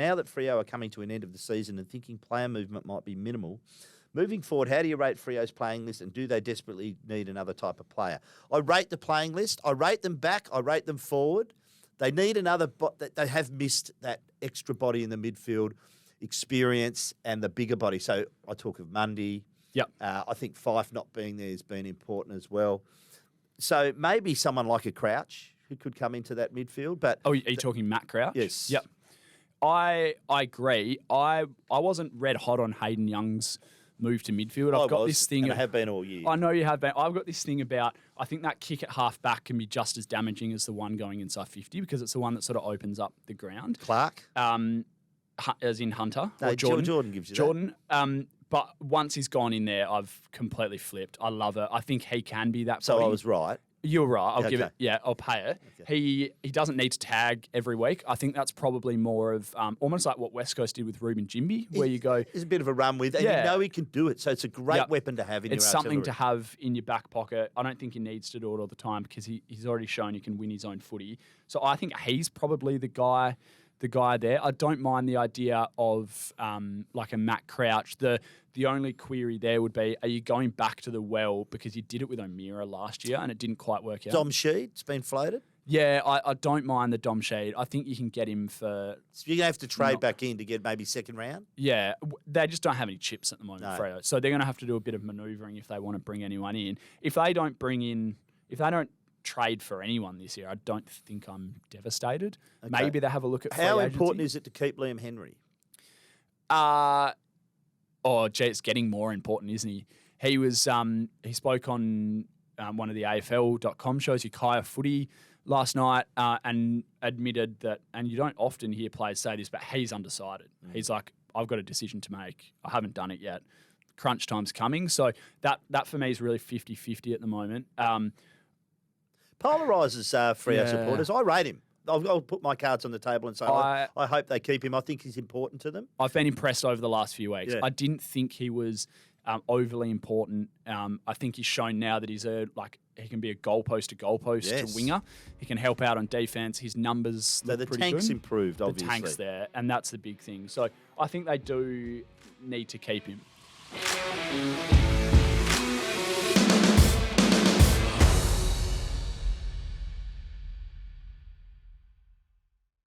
now that Freo are coming to an end of the season and thinking player movement might be minimal, moving forward, how do you rate Freo's playing list, and do they desperately need another type of player? I rate the playing list. I rate them back. I rate them forward. They need another. They have missed that extra body in the midfield, experience, and the bigger body. So I talk of Mundy. Yep. I think Fife not being there has been important as well. So maybe someone like a Crouch who could come into that midfield. But are you talking Matt Crouch? Yes. Yep. I agree. I wasn't red hot on Hayden Young's move to midfield. I've got this thing. And I have been all year. I know you have been. I've got this thing about, I think that kick at half back can be just as damaging as the one going inside 50 because it's the one that sort of opens up the ground. Clark? As in Hunter? No, or Jordan. Jordan gives you Jordan. But once he's gone in there, I've completely flipped. I love it. I think he can be that. So I was right. You're right. I'll give Okay. it. Yeah, I'll pay it. Okay. He doesn't need to tag every week. I think that's probably more of almost like what West Coast did with Ruben Jimby, where you go. There's a bit of a run with, and you know he can do it. So it's a great weapon to have in your It's artillery. something to have in your back pocket. I don't think he needs to do it all the time because he's already shown he can win his own footy. So I think he's probably the guy there. I don't mind the idea of like a Matt Crouch. The only query there would be, are you going back to the well because you did it with O'Meara last year and it didn't quite work out? Dom Sheed's been floated. Yeah, I don't mind the Dom Sheed. I think you can get him for... So you're going to have to trade back in to get maybe second round? Yeah, they just don't have any chips at the moment, Freo. So they're going to have to do a bit of manoeuvring if they want to bring anyone in. If they don't trade for anyone this year, I don't think I'm devastated. Okay. Maybe they have a look at free agency. How important is it to keep Liam Henry? It's getting more important, isn't he? He was he spoke on one of the AFL.com shows, Ukiah Footy, last night and admitted that, and you don't often hear players say this, but he's undecided. He's like, I've got a decision to make. I haven't done it yet. Crunch time's coming. So that for me is really 50-50 at the moment. Polarises Freo supporters. I rate him. I'll put my cards on the table and say I hope they keep him. I think he's important to them. I've been impressed over the last few weeks. Yeah. I didn't think he was overly important. I think he's shown now that he's he can be a goalpost to winger. He can help out on defense. His numbers look pretty good. The tank's improved, obviously. The tank's there, and that's the big thing. So I think they do need to keep him.